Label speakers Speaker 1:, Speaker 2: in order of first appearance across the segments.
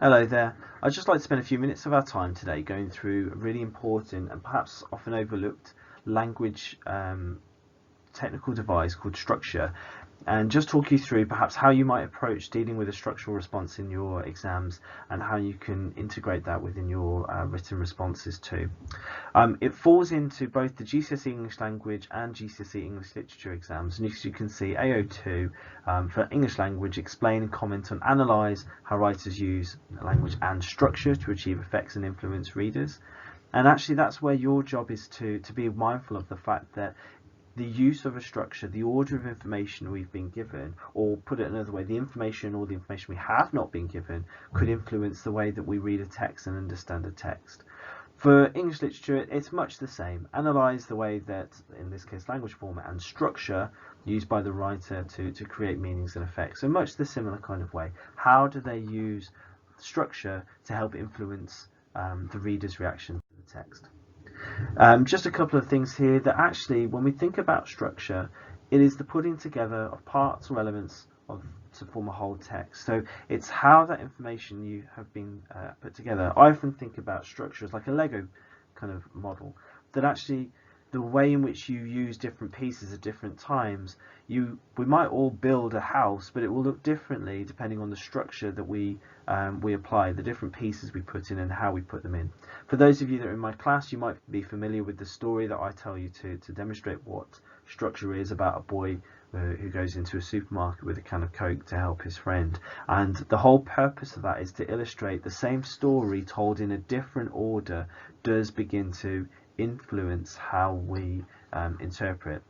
Speaker 1: Hello there. I'd just like to spend a few minutes of our time today going through a really important and perhaps often overlooked language technical device called structure, and just talk you through perhaps how you might approach dealing with a structural response in your exams and how you can integrate that within your written responses too. It falls into both the GCSE English Language and GCSE English Literature exams, and as you can see, AO2 for English Language, explain and comment on, analyse how writers use language and structure to achieve effects and influence readers. And actually that's where your job is to be mindful of the fact that the use of a structure, the order of information we've been given, or put it another way, the information or the information we have not been given could influence the way that we read a text and understand a text. For English literature, it's much the same. Analyse the way that, in this case, language format and structure used by the writer to create meanings and effects. So much the similar kind of way. How do they use structure to help influence the reader's reaction to the text? Just a couple of things here that actually, when we think about structure, it is the putting together of parts or elements of to form a whole text. So it's how that information you have been put together. I often think about structure as like a Lego kind of model, that actually the way in which you use different pieces at different times, we might all build a house, but it will look differently depending on the structure that we apply, the different pieces we put in and how we put them in. For those of you that are in my class, you might be familiar with the story that I tell you to demonstrate what structure is, about a boy who goes into a supermarket with a can of Coke to help his friend. And the whole purpose of that is to illustrate the same story told in a different order does begin to influence how we interpret.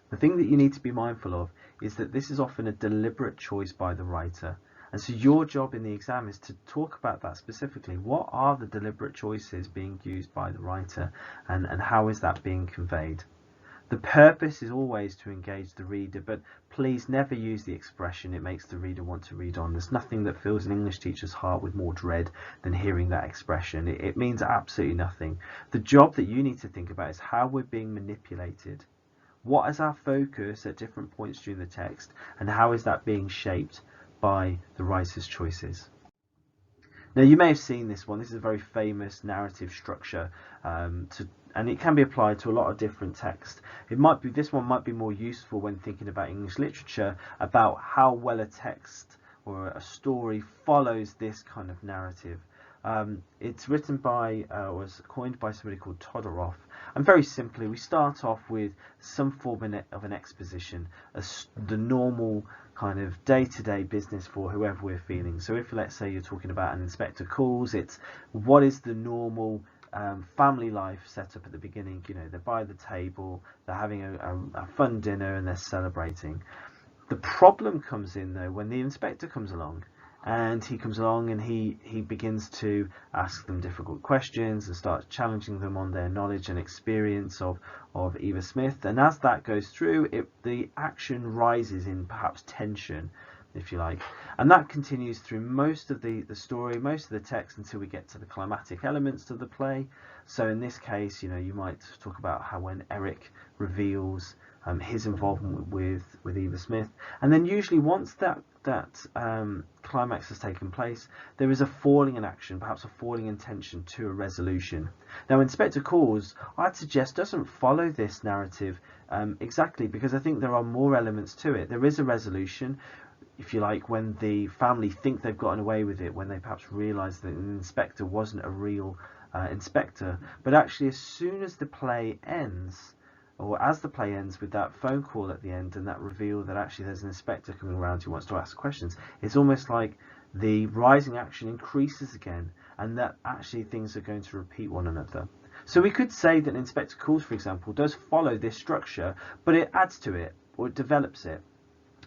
Speaker 1: The thing that you need to be mindful of is that this is often a deliberate choice by the writer. And so your job in the exam is to talk about that specifically. What are the deliberate choices being used by the writer, and how is that being conveyed? The purpose is always to engage the reader, but please never use the expression "it makes the reader want to read on." There's nothing that fills an English teacher's heart with more dread than hearing that expression. It means absolutely nothing. The job that you need to think about is how we're being manipulated. What is our focus at different points during the text, and how is that being shaped by the writer's choices? Now, you may have seen this one. This is a very famous narrative structure, and it can be applied to a lot of different text. This one might be more useful when thinking about English literature, about how well a text or a story follows this kind of narrative. It's written by, was coined by somebody called Todorov, and very simply, we start off with some form of an exposition, the normal kind of day-to-day business for whoever we're feeling. So if, let's say, you're talking about an inspector calls, it's what is the normal family life set up at the beginning. You know, they're by the table, they're having a fun dinner, and they're celebrating. The problem comes in though when the inspector comes along, and he begins to ask them difficult questions and starts challenging them on their knowledge and experience of Eva Smith. And as that goes through, the action rises in perhaps tension, if you like, and that continues through most of the story, most of the text, until we get to the climatic elements to the play. So in this case, you know, you might talk about how when Eric reveals his involvement with Eva Smith, and then usually once that climax has taken place, there is a falling in action, perhaps a falling in tension to a resolution. Now, Inspector Calls, I'd suggest, doesn't follow this narrative exactly, because I think there are more elements to it. There is a resolution, if you like, when the family think they've gotten away with it, when they perhaps realise that an inspector wasn't a real inspector. But actually, as soon as the play ends, or as the play ends with that phone call at the end and that reveal that actually there's an inspector coming around who wants to ask questions, it's almost like the rising action increases again, and that actually things are going to repeat one another. So we could say that Inspector Calls, for example, does follow this structure, but it adds to it, or it develops it.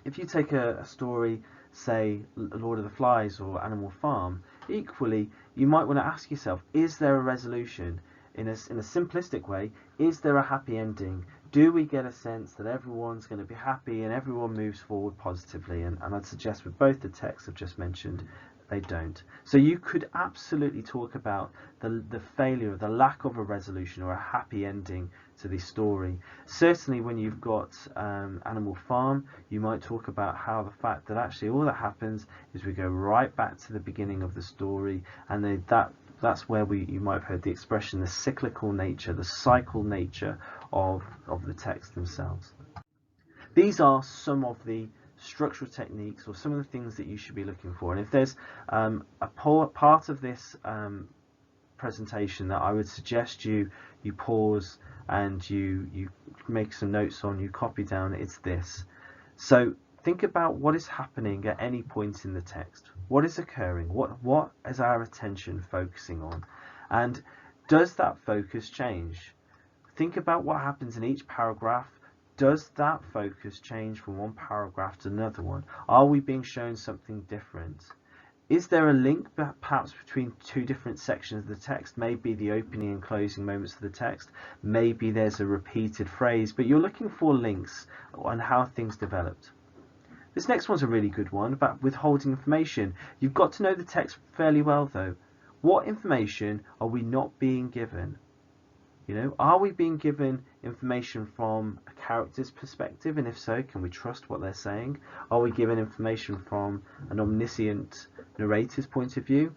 Speaker 1: If you take a story, say Lord of the Flies or Animal Farm, equally you might want to ask yourself, is there a resolution? In a simplistic way, is there a happy ending? Do we get a sense that everyone's going to be happy and everyone moves forward positively? And I'd suggest with both the texts I've just mentioned, they don't. So you could absolutely talk about the failure, the lack of a resolution or a happy ending to this story. Certainly when you've got Animal Farm, you might talk about how the fact that actually all that happens is we go right back to the beginning of the story, and that's where you might have heard the expression, the cyclical nature, the cycle nature of the text themselves. These are some of the structural techniques or some of the things that you should be looking for. And if there's a part of this presentation that I would suggest you pause and you make some notes on, you copy down, it's this. So think about what is happening at any point in the text. What is occurring? What is our attention focusing on? And does that focus change? Think about what happens in each paragraph. Does that focus change from one paragraph to another one? Are we being shown something different? Is there a link perhaps between two different sections of the text? Maybe the opening and closing moments of the text. Maybe there's a repeated phrase, but you're looking for links on how things developed. This next one's a really good one about withholding information. You've got to know the text fairly well though. What information are we not being given? You know, are we being given information from a character's perspective, and if so, can we trust what they're saying? Are we given information from an omniscient narrator's point of view?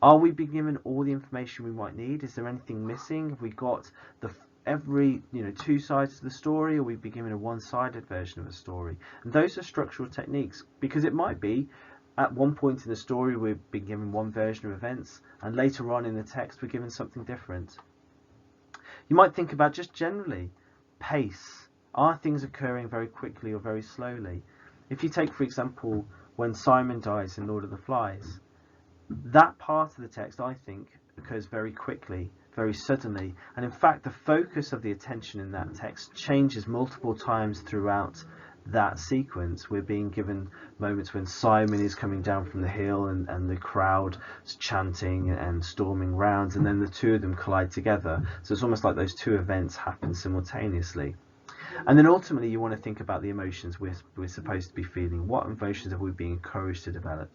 Speaker 1: Are we being given all the information we might need? Is there anything missing? Have we got every two sides to the story, or we be given a one-sided version of a story? And those are structural techniques, because it might be at one point in the story we've been given one version of events, and later on in the text we're given something different. You might think about just generally pace. Are things occurring very quickly or very slowly? If you take, for example, when Simon dies in Lord of the Flies, that part of the text, I think, occurs very quickly, very suddenly, and in fact the focus of the attention in that text changes multiple times throughout that sequence. We're being given moments when Simon is coming down from the hill and the crowd is chanting and storming round, and then the two of them collide together. So it's almost like those two events happen simultaneously. And then ultimately you want to think about the emotions we're supposed to be feeling. What emotions are we being encouraged to develop?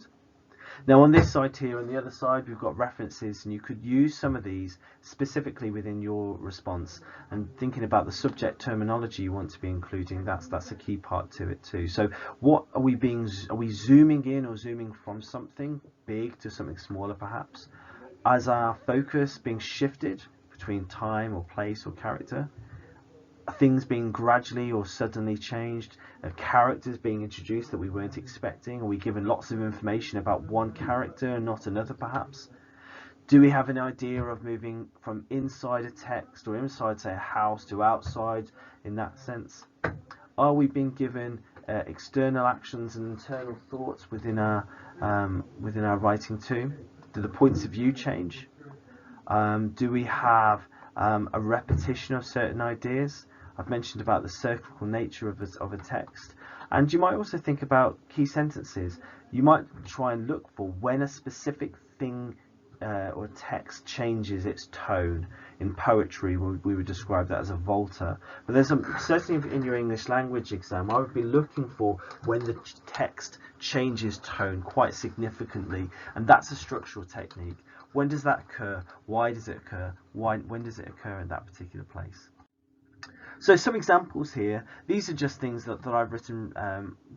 Speaker 1: Now on this side here, on the other side, we've got references, and you could use some of these specifically within your response, and thinking about the subject terminology you want to be including, that's a key part to it too. So what are we zooming in or zooming from something big to something smaller perhaps? As our focus being shifted between time or place or character? Things being gradually or suddenly changed, characters being introduced that we weren't expecting? Are we given lots of information about one character and not another perhaps? Do we have an idea of moving from inside a text or inside, say, a house to outside in that sense? Are we being given external actions and internal thoughts within our writing too? Do the points of view change? Do we have a repetition of certain ideas? I've mentioned about the cyclical nature of a text. And you might also think about key sentences. You might try and look for when a specific thing or text changes its tone. In poetry, we would describe that as a volta. But there's certainly in your English language exam, I would be looking for when the text changes tone quite significantly, and that's a structural technique. When does that occur? Why does it occur? When does it occur in that particular place? So some examples here. These are just things that I've written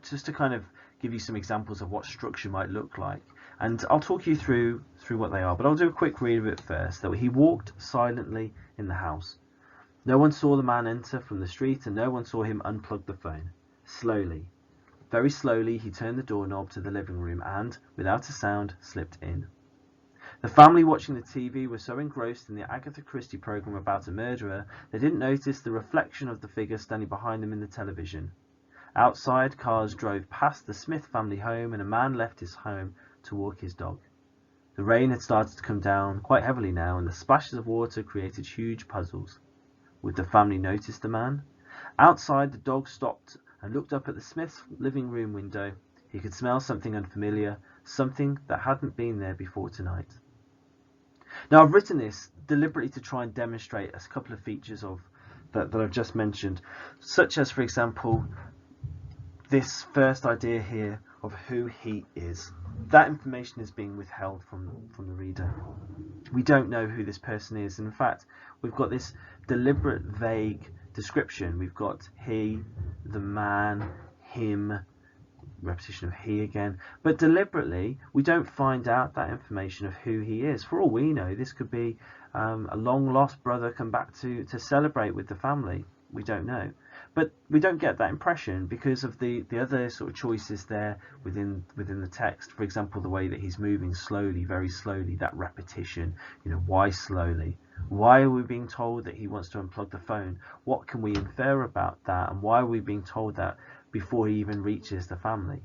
Speaker 1: just to kind of give you some examples of what structure might look like. And I'll talk you through what they are, but I'll do a quick read of it first. That he walked silently in the house. No one saw the man enter from the street, and no one saw him unplug the phone. Slowly, very slowly, he turned the doorknob to the living room and, without a sound, slipped in. The family watching the TV were so engrossed in the Agatha Christie program about a murderer, they didn't notice the reflection of the figure standing behind them in the television. Outside, cars drove past the Smith family home, and a man left his home to walk his dog. The rain had started to come down quite heavily now, and the splashes of water created huge puddles. Would the family notice the man? Outside, the dog stopped and looked up at the Smith's living room window. He could smell something unfamiliar, something that hadn't been there before tonight. Now, I've written this deliberately to try and demonstrate a couple of features that I've just mentioned, such as, for example, this first idea here of who he is. That information is being withheld from the reader. We don't know who this person is. In fact, we've got this deliberate, vague description. We've got he, the man, him, repetition of he again, but deliberately we don't find out that information of who he is. For all we know, this could be a long lost brother come back to celebrate with the family. We don't know, but we don't get that impression because of the other sort of choices there within the text. For example, the way that he's moving slowly, very slowly, that repetition. Why slowly? Why are we being told that he wants to unplug the phone? What can we infer about that, and why are we being told that before he even reaches the family?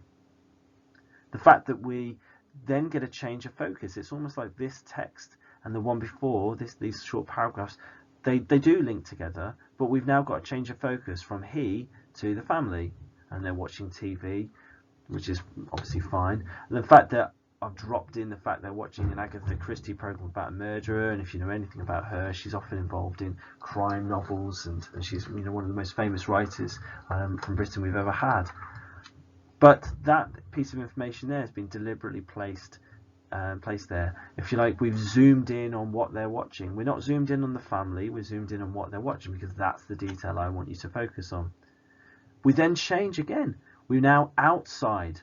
Speaker 1: The fact that we then get a change of focus, it's almost like this text and the one before, these short paragraphs, they do link together, but we've now got a change of focus from he to the family, and they're watching TV, which is obviously fine. And the fact that I've dropped in the fact they're watching an Agatha Christie program about a murderer, and if you know anything about her, she's often involved in crime novels, and she's one of the most famous writers from Britain we've ever had. But that piece of information there has been deliberately placed there. If you like, we've zoomed in on what they're watching. We're not zoomed in on the family, we're zoomed in on what they're watching, because that's the detail I want you to focus on. We then change again. We're now outside.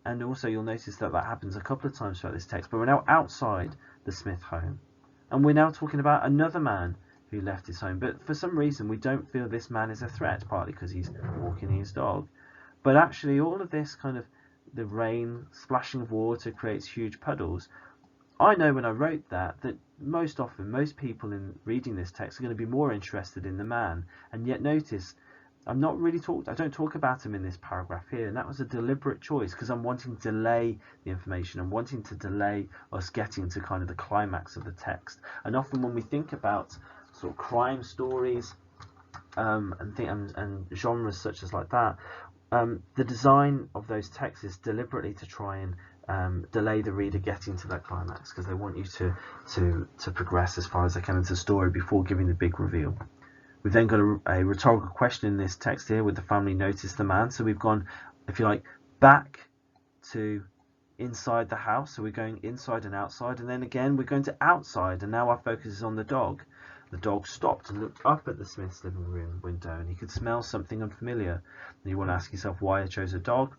Speaker 1: And also you'll notice that happens a couple of times throughout this text, but we're now outside the Smith home. And we're now talking about another man who left his home. But for some reason we don't feel this man is a threat, partly because he's walking his dog. But actually all of this kind of, the rain, splashing of water creates huge puddles. I know when I wrote that most often, most people in reading this text are going to be more interested in the man. And yet notice, I don't talk about him in this paragraph here. And that was a deliberate choice, because I'm wanting to delay the information. I'm wanting to delay us getting to kind of the climax of the text. And often when we think about sort of crime stories and genres such as like that, the design of those texts is deliberately to try and delay the reader getting to that climax, because they want you to progress as far as they can into the story before giving the big reveal. We've then got a rhetorical question in this text here: would the family notice the man? So we've gone, if you like, back to inside the house. So we're going inside and outside, and then again we're going to outside, and now our focus is on the dog. The dog stopped and looked up at the Smith's living room window, and he could smell something unfamiliar. And you want to ask yourself why I chose a dog.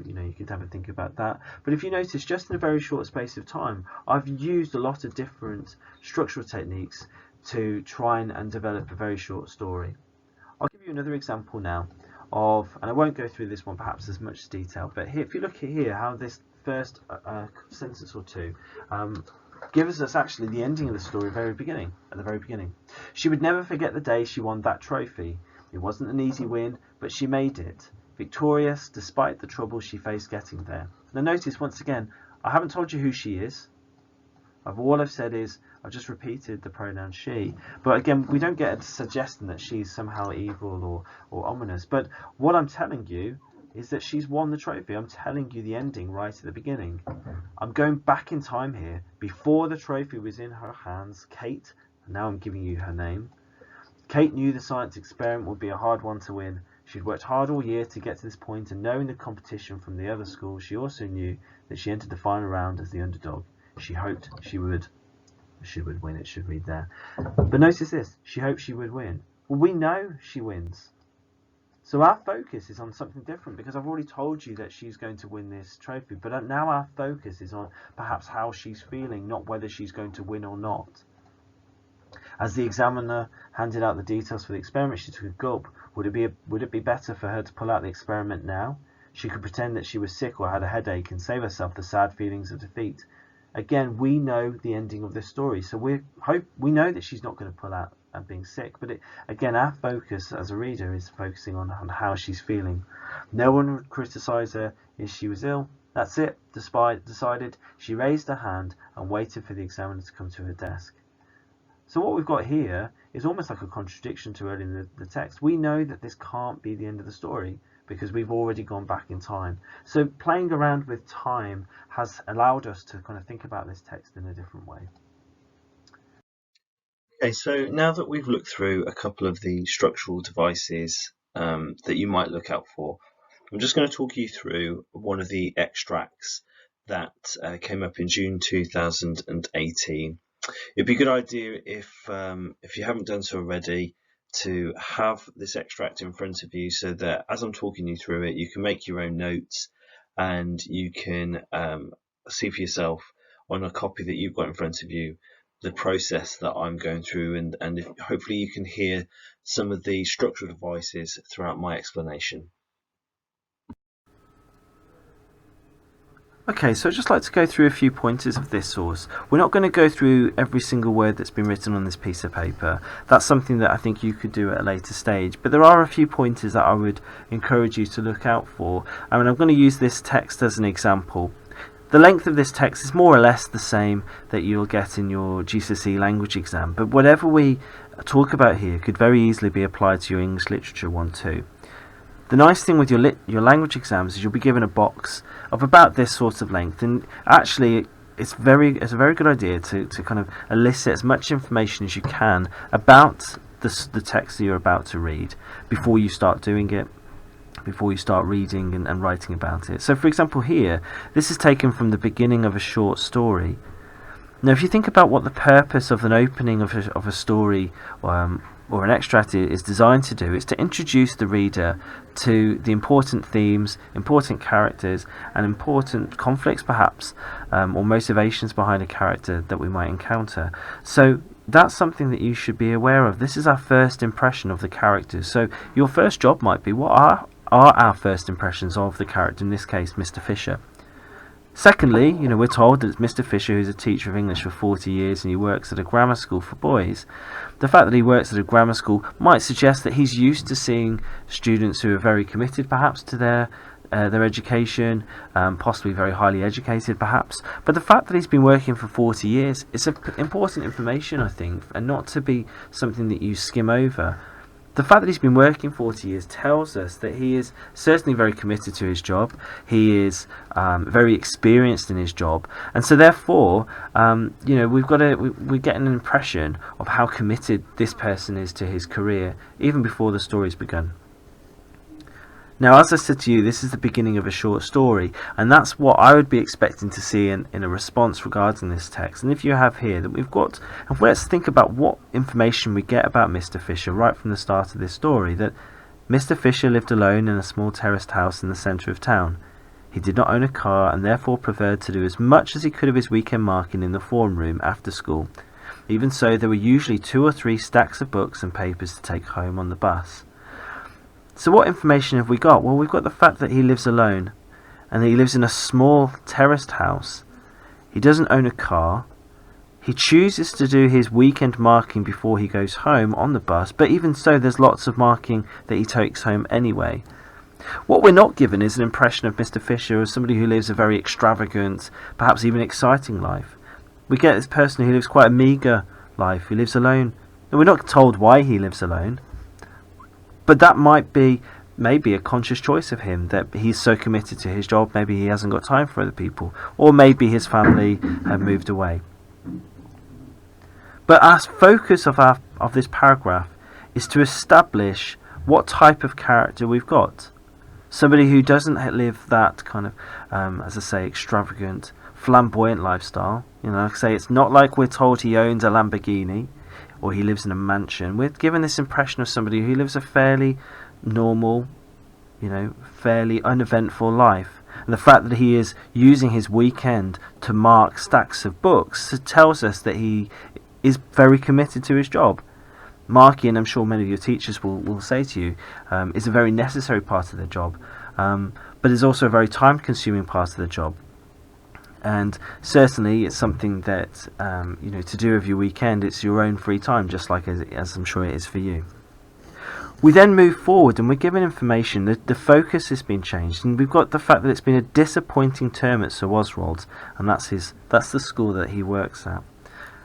Speaker 1: You could have a think about that. But if you notice, just in a very short space of time, I've used a lot of different structural techniques to try and develop a very short story. I'll give you another example now of, and I won't go through this one perhaps as much detail, but here, if you look at here, how this first sentence or two gives us actually the ending of the story at the very beginning. She would never forget the day she won that trophy. It wasn't an easy win, but she made it, victorious despite the trouble she faced getting there. Now notice once again, I haven't told you who she is. All I've said is I've just repeated the pronoun she, but again we don't get a suggestion that she's somehow evil or ominous. But what I'm telling you is that she's won the trophy. I'm telling you the ending right at the beginning. I'm going back in time here. Before the trophy was in her hands, Kate, and now I'm giving you her name, Kate knew the science experiment would be a hard one to win. She'd worked hard all year to get to this point, and knowing the competition from the other schools, she also knew that she entered the final round as the underdog. She hoped she would win. It should read there. But notice this. She hoped she would win. Well, we know she wins. So our focus is on something different, because I've already told you that she's going to win this trophy. But now our focus is on perhaps how she's feeling, not whether she's going to win or not. As the examiner handed out the details for the experiment, she took a gulp. Would it be better for her to pull out the experiment now? She could pretend that she was sick or had a headache and save herself the sad feelings of defeat. Again, we know the ending of this story, so we know that she's not going to pull out being sick. But again, our focus as a reader is focusing on how she's feeling. No one would criticise her if she was ill. That's it. Decided. She raised her hand and waited for the examiner to come to her desk. So what we've got here is almost like a contradiction to earlier in the text. We know that this can't be the end of the story, because we've already gone back in time. So playing around with time has allowed us to kind of think about this text in a different way.
Speaker 2: Okay, so now that we've looked through a couple of the structural devices that you might look out for, I'm just going to talk you through one of the extracts that came up in June 2018. It'd be a good idea if you haven't done so already to have this extract in front of you, so that as I'm talking you through it, you can make your own notes and you can see for yourself on a copy that you've got in front of you the process that I'm going through, and hopefully you can hear some of the structural devices throughout my explanation.
Speaker 1: Okay, so I'd just like to go through a few pointers of this source. We're not going to go through every single word that's been written on this piece of paper. That's something that I think you could do at a later stage. But there are a few pointers that I would encourage you to look out for. I mean, I'm going to use this text as an example. The length of this text is more or less the same that you'll get in your GCSE language exam. But whatever we talk about here could very easily be applied to your English Literature 1-2. The nice thing with your language exams is you'll be given a box of about this sort of length, and actually it's a very good idea to kind of elicit as much information as you can about the text that you're about to read before you start doing it, before you start reading and writing about it. So for example here, this is taken from the beginning of a short story. Now if you think about what the purpose of an opening of a story or an extract is designed to do, is to introduce the reader to the important themes, important characters, and important conflicts perhaps, or motivations behind a character that we might encounter. So that's something that you should be aware of. This is our first impression of the characters. So your first job might be, what are our first impressions of the character, in this case Mr. Fisher? Secondly, we're told that it's Mr. Fisher, who's a teacher of English for 40 years and he works at a grammar school for boys. The fact that he works at a grammar school might suggest that he's used to seeing students who are very committed perhaps to their education, possibly very highly educated perhaps. But the fact that he's been working for 40 years is important information, I think, and not to be something that you skim over. The fact that he's been working 40 years tells us that he is certainly very committed to his job. He is very experienced in his job, and so therefore, we get an impression of how committed this person is to his career even before the story's begun. Now, as I said to you, this is the beginning of a short story, and that's what I would be expecting to see in a response regarding this text. And if you have here that we've got, and let's think about what information we get about Mr. Fisher right from the start of this story, that Mr. Fisher lived alone in a small terraced house in the centre of town. He did not own a car and therefore preferred to do as much as he could of his weekend marking in the form room after school. Even so, there were usually 2 or 3 stacks of books and papers to take home on the bus. So what information have we got? Well, we've got the fact that he lives alone and that he lives in a small terraced house. He doesn't own a car. He chooses to do his weekend marking before he goes home on the bus, but even so there's lots of marking that he takes home anyway. What we're not given is an impression of Mr. Fisher as somebody who lives a very extravagant, perhaps even exciting life. We get this person who lives quite a meagre life, who lives alone. And we're not told why he lives alone. But that might be maybe a conscious choice of him, that he's so committed to his job, maybe he hasn't got time for other people, or maybe his family have moved away. But our focus of this paragraph is to establish what type of character we've got. Somebody who doesn't live that kind of, as I say, extravagant, flamboyant lifestyle. Like I say, it's not like we're told he owns a Lamborghini or he lives in a mansion. We're given this impression of somebody who lives a fairly normal, fairly uneventful life. And the fact that he is using his weekend to mark stacks of books tells us that he is very committed to his job. Marking, I'm sure many of your teachers will say to you, is a very necessary part of their job, but is also a very time-consuming part of the job. And certainly it's something that, to do with your weekend, it's your own free time, just like as I'm sure it is for you. We then move forward and we're given information that the focus has been changed, and we've got the fact that it's been a disappointing term at Sir Oswald's, and that's the school that he works at.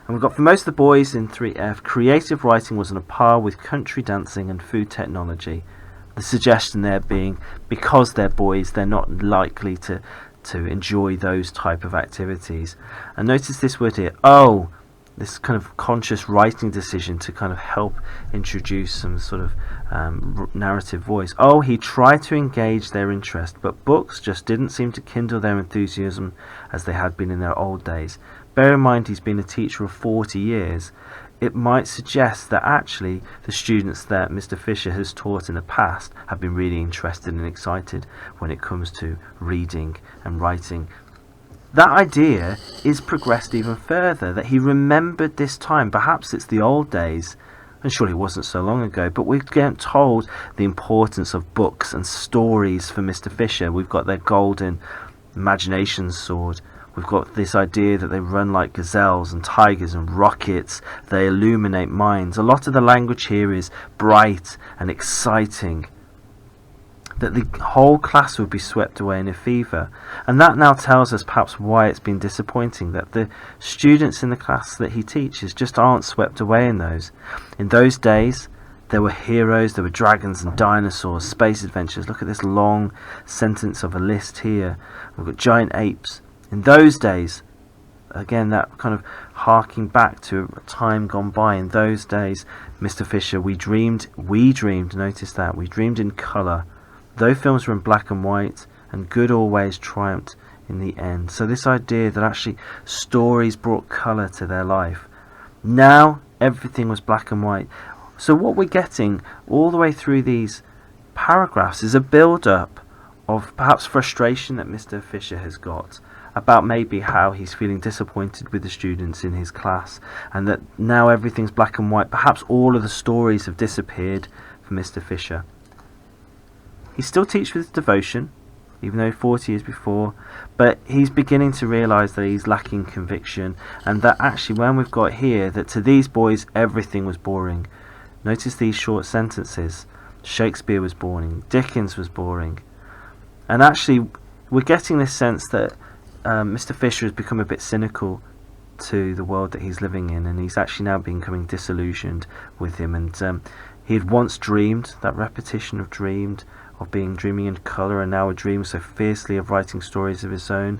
Speaker 1: And we've got, for most of the boys in 3F, creative writing was on a par with country dancing and food technology. The suggestion there being, because they're boys, they're not likely to enjoy those type of activities. And notice this word here, this kind of conscious writing decision to kind of help introduce some sort of narrative voice. Oh, he tried to engage their interest, but books just didn't seem to kindle their enthusiasm as they had been in their old days. Bear in mind he's been a teacher of 40 years. It might suggest that actually the students that Mr. Fisher has taught in the past have been really interested and excited when it comes to reading and writing. That idea is progressed even further, that he remembered this time. Perhaps it's the old days, and surely it wasn't so long ago, but we're getting told the importance of books and stories for Mr. Fisher. We've got their golden imagination sword. We've got this idea that they run like gazelles and tigers and rockets. They illuminate minds. A lot of the language here is bright and exciting, that the whole class would be swept away in a fever. And that now tells us perhaps why it's been disappointing, that the students in the class that he teaches just aren't swept away in those. In those days, there were heroes, there were dragons and dinosaurs, space adventures. Look at this long sentence of a list here. We've got giant apes. In those days, again, that kind of harking back to a time gone by. In those days, Mr. Fisher, we dreamed, notice that, we dreamed in colour. Though films were in black and white, and good always triumphed in the end. So this idea that actually stories brought colour to their life. Now everything was black and white. So what we're getting all the way through these paragraphs is a build-up of perhaps frustration that Mr. Fisher has got about maybe how he's feeling disappointed with the students in his class, and that now everything's black and white. Perhaps all of the stories have disappeared for Mr. Fisher. He still teaches with devotion, even though 40 years before, but he's beginning to realise that he's lacking conviction, and that actually when we've got here that to these boys everything was boring. Notice these short sentences. Shakespeare was boring, Dickens was boring, and actually we're getting this sense that Mr. Fisher has become a bit cynical to the world that he's living in, and he's actually now becoming disillusioned with him. And he had once dreamed, that repetition of dreamed, of dreaming in colour, and now a dream so fiercely of writing stories of his own.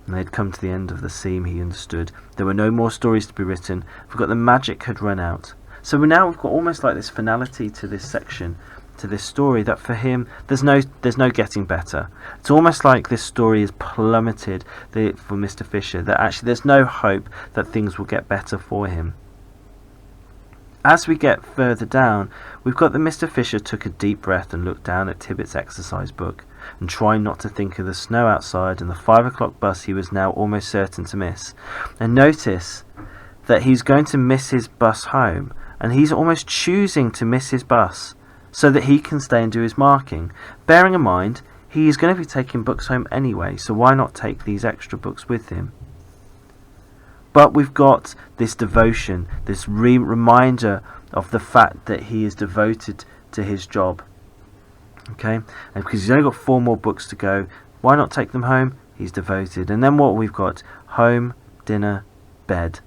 Speaker 1: And they'd come to the end of the seam, he understood. There were no more stories to be written. Forgot the magic had run out. So we've got almost like this finality to this section, to this story, that for him there's no getting better. It's almost like this story is plummeted for Mr. Fisher, that actually there's no hope that things will get better for him. As we get further down, we've got that Mr. Fisher took a deep breath and looked down at Tibbet's exercise book, and trying not to think of the snow outside and the 5 o'clock bus he was now almost certain to miss. And notice that he's going to miss his bus home, and he's almost choosing to miss his bus so that he can stay and do his marking, bearing in mind he is going to be taking books home anyway, so why not take these extra books with him? But we've got this devotion, this reminder of the fact that he is devoted to his job. Okay, and because he's only got 4 more books to go, why not take them home? He's devoted. And then what we've got: home, dinner, bed.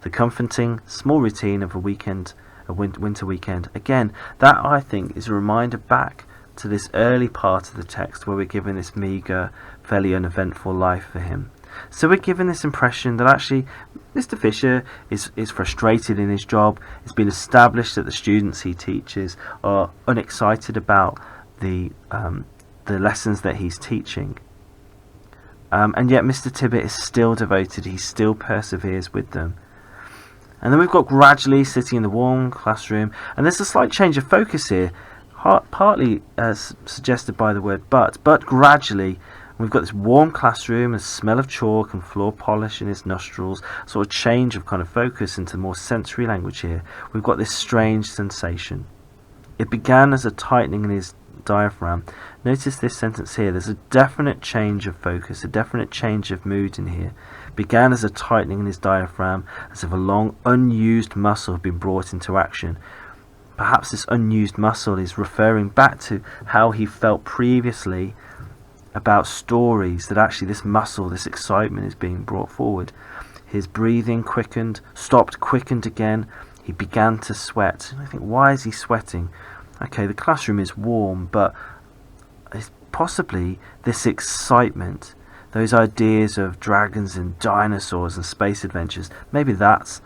Speaker 1: The comforting small routine of a winter weekend. Again, that I think is a reminder back to this early part of the text where we're given this meagre, fairly uneventful life for him. So we're given this impression that actually Mr. Fisher is frustrated in his job. It's been established that the students he teaches are unexcited about the lessons that he's teaching. And yet Mr. Tibbet is still devoted. He still perseveres with them. And then we've got gradually sitting in the warm classroom, and there's a slight change of focus here, partly suggested by the word but gradually. We've got this warm classroom, a smell of chalk and floor polish in his nostrils, sort of change of kind of focus into more sensory language here. We've got this strange sensation. It began as a tightening in his diaphragm. Notice this sentence here. There's a definite change of focus, a definite change of mood in here. Began as a tightening in his diaphragm, as if a long unused muscle had been brought into action. Perhaps this unused muscle is referring back to how he felt previously about stories, that actually this muscle, this excitement is being brought forward. His breathing quickened, stopped, quickened again. He began to sweat. And I think, why is he sweating? Okay, the classroom is warm, but it's possibly this excitement, those ideas of dragons and dinosaurs and space adventures, maybe that's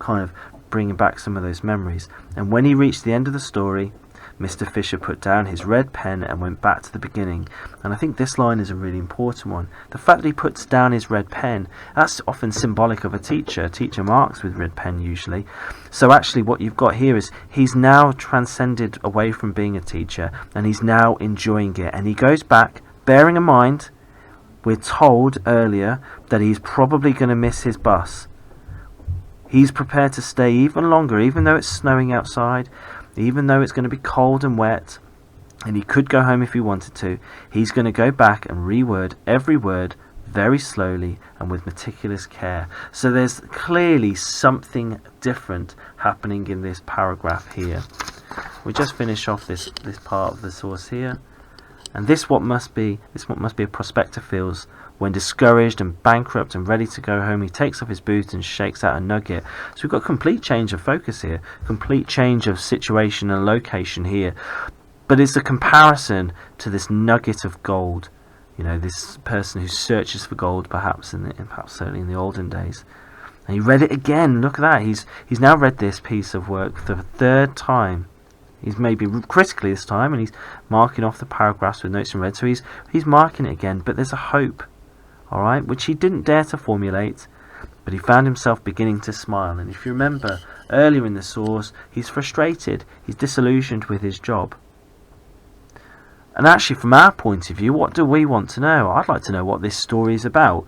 Speaker 1: kind of bringing back some of those memories. And when he reached the end of the story, Mr. Fisher put down his red pen and went back to the beginning. And I think this line is a really important one. The fact that he puts down his red pen, that's often symbolic of a teacher. A teacher marks with red pen usually. So actually what you've got here is he's now transcended away from being a teacher, and he's now enjoying it. And he goes back, bearing in mind, we're told earlier that he's probably going to miss his bus. He's prepared to stay even longer, even though it's snowing outside, even though it's going to be cold and wet, and he could go home if he wanted to. He's going to go back and reword every word very slowly and with meticulous care. So there's clearly something different happening in this paragraph here. We just finish off this part of the source here. And this what must be a prospector feels when discouraged and bankrupt and ready to go home. He takes off his boots and shakes out a nugget. So we've got a complete change of focus here, complete change of situation and location here. But it's a comparison to this nugget of gold. You know, this person who searches for gold, perhaps certainly in the olden days. And he read it again. Look at that. He's now read this piece of work for the third time. He's maybe critically this time, and he's marking off the paragraphs with notes in red. So he's marking it again, but there's a hope, all right, which he didn't dare to formulate, but he found himself beginning to smile. And if you remember earlier in the source, he's frustrated, he's disillusioned with his job. And actually, from our point of view, what do we want to know? I'd like to know what this story is about.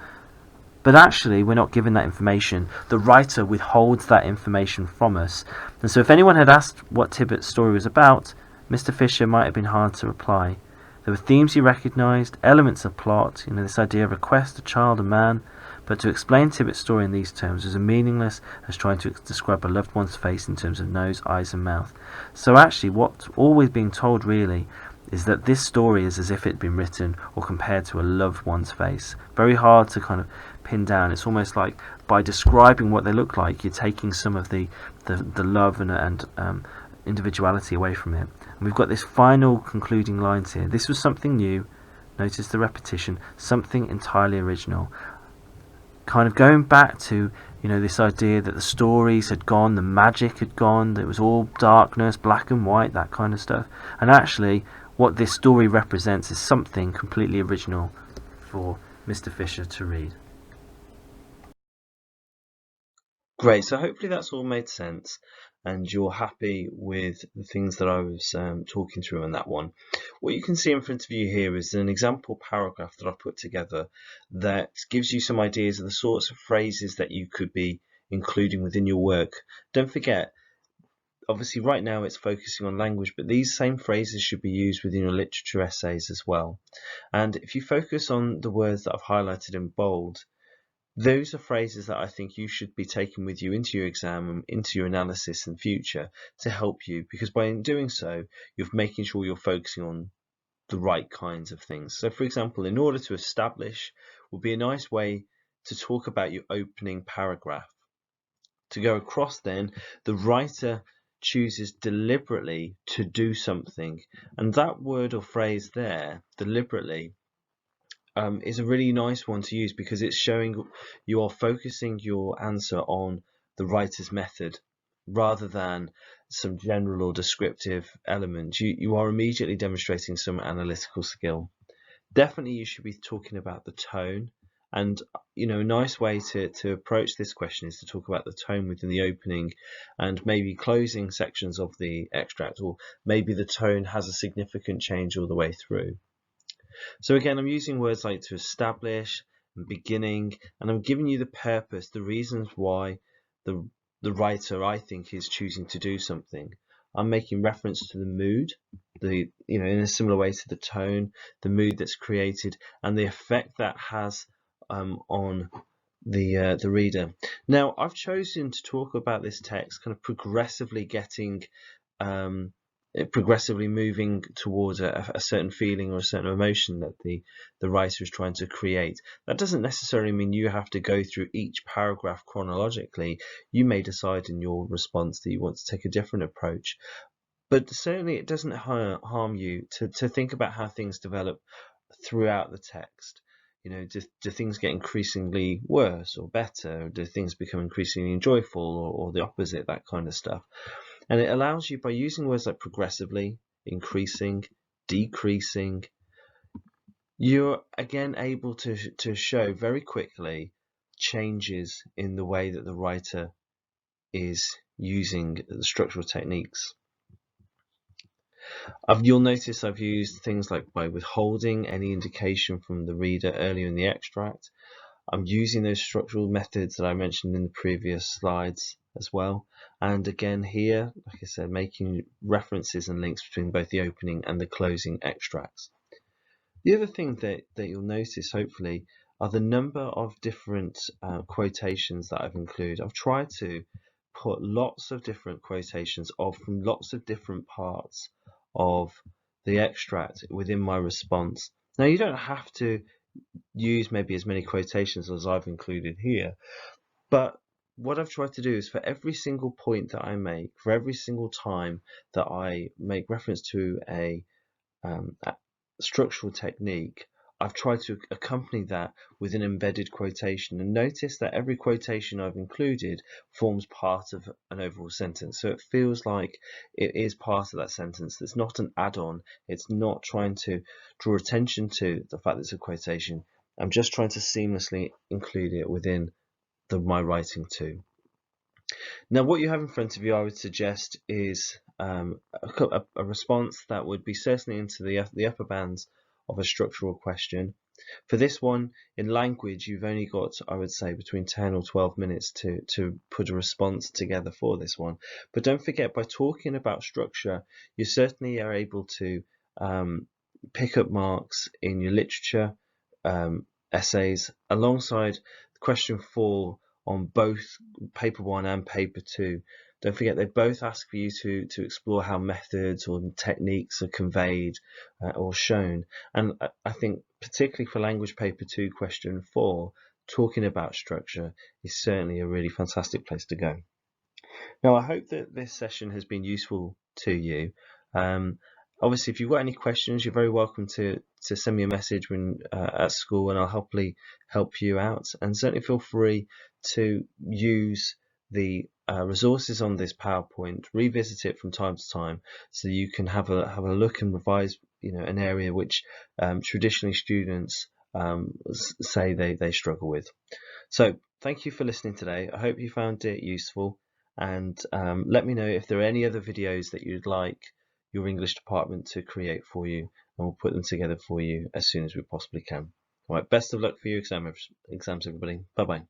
Speaker 1: But actually, we're not given that information. The writer withholds that information from us. And so if anyone had asked what Tibbott's story was about, Mr. Fisher might have been hard to reply. There were themes he recognised, elements of plot, this idea of a quest, a child, a man. But to explain Tibbott's story in these terms was as meaningless as trying to describe a loved one's face in terms of nose, eyes and mouth. So actually, what's always being told really is that this story is as if it had been written or compared to a loved one's face. Very hard to kind of pin down. It's almost like by describing what they look like, you're taking some of the love and individuality away from it. And we've got this final concluding lines here. This was something new. Notice the repetition. Something entirely original. Kind of going back to this idea that the stories had gone, the magic had gone, that it was all darkness, black and white, that kind of stuff. And actually, what this story represents is something completely original for Mr. Fisher to read.
Speaker 2: Great, so hopefully that's all made sense and you're happy with the things that I was talking through on that one. What you can see in front of you here is an example paragraph that I've put together that gives you some ideas of the sorts of phrases that you could be including within your work. Don't forget, obviously right now it's focusing on language, but these same phrases should be used within your literature essays as well. And if you focus on the words that I've highlighted in bold, those are phrases that I think you should be taking with you into your exam and into your analysis in future to help you, because by doing so, you're making sure you're focusing on the right kinds of things. So for example, in order to establish would be a nice way to talk about your opening paragraph. To go across then, the writer chooses deliberately to do something, and that word or phrase there, deliberately, is a really nice one to use because it's showing you are focusing your answer on the writer's method rather than some general or descriptive element. You are immediately demonstrating some analytical skill. Definitely you should be talking about the tone, and a nice way to approach this question is to talk about the tone within the opening and maybe closing sections of the extract, or maybe the tone has a significant change all the way through. So again, I'm using words like to establish and beginning, and I'm giving you the purpose, the reasons why the writer, I think, is choosing to do something. I'm making reference to the mood, in a similar way to the tone, the mood that's created, and the effect that has on the reader. Now, I've chosen to talk about this text kind of progressively moving towards a certain feeling or a certain emotion that the writer is trying to create. That doesn't necessarily mean you have to go through each paragraph chronologically. You may decide in your response that you want to take a different approach, but certainly it doesn't harm you to think about how things develop throughout the text. You know, do things get increasingly worse or better? Do things become increasingly enjoyable, or the opposite, that kind of stuff? And it allows you, by using words like progressively, increasing, decreasing, you're again able to show very quickly changes in the way that the writer is using the structural techniques. You'll notice I've used things like by withholding any indication from the reader earlier in the extract. I'm using those structural methods that I mentioned in the previous slides as well. And again here, like I said, making references and links between both the opening and the closing extracts. The other thing that you'll notice, hopefully, are the number of different quotations that I've included. I've tried to put lots of different quotations from lots of different parts of the extract within my response. Now, you don't have to use maybe as many quotations as I've included here, but what I've tried to do is for every single point that I make, for every single time that I make reference to a structural technique, I've tried to accompany that with an embedded quotation. And notice that every quotation I've included forms part of an overall sentence. So it feels like it is part of that sentence. It's not an add-on. It's not trying to draw attention to the fact that it's a quotation. I'm just trying to seamlessly include it within my writing too. Now, what you have in front of you, I would suggest, is a response that would be certainly into the upper bands of a structural question. For this one, in language, you've only got, I would say, between 10 or 12 minutes to put a response together for this one. But don't forget, by talking about structure, you certainly are able to pick up marks in your literature essays alongside question 4 on both paper 1 and paper 2. Don't forget, they both ask for you to explore how methods or techniques are conveyed or shown. And I think particularly for language paper 2 question 4, talking about structure is certainly a really fantastic place to go. Now, I hope that this session has been useful to you. Obviously, if you've got any questions, you're very welcome to send me a message when at school, and I'll happily help you out. And certainly feel free to use the resources on this PowerPoint, revisit it from time to time, so you can have a look and revise, an area which traditionally students say they struggle with. So thank you for listening today. I hope you found it useful, and let me know if there are any other videos that you'd like your English department to create for you, and we'll put them together for you as soon as we possibly can. All right, best of luck for your exams, everybody. Bye-bye.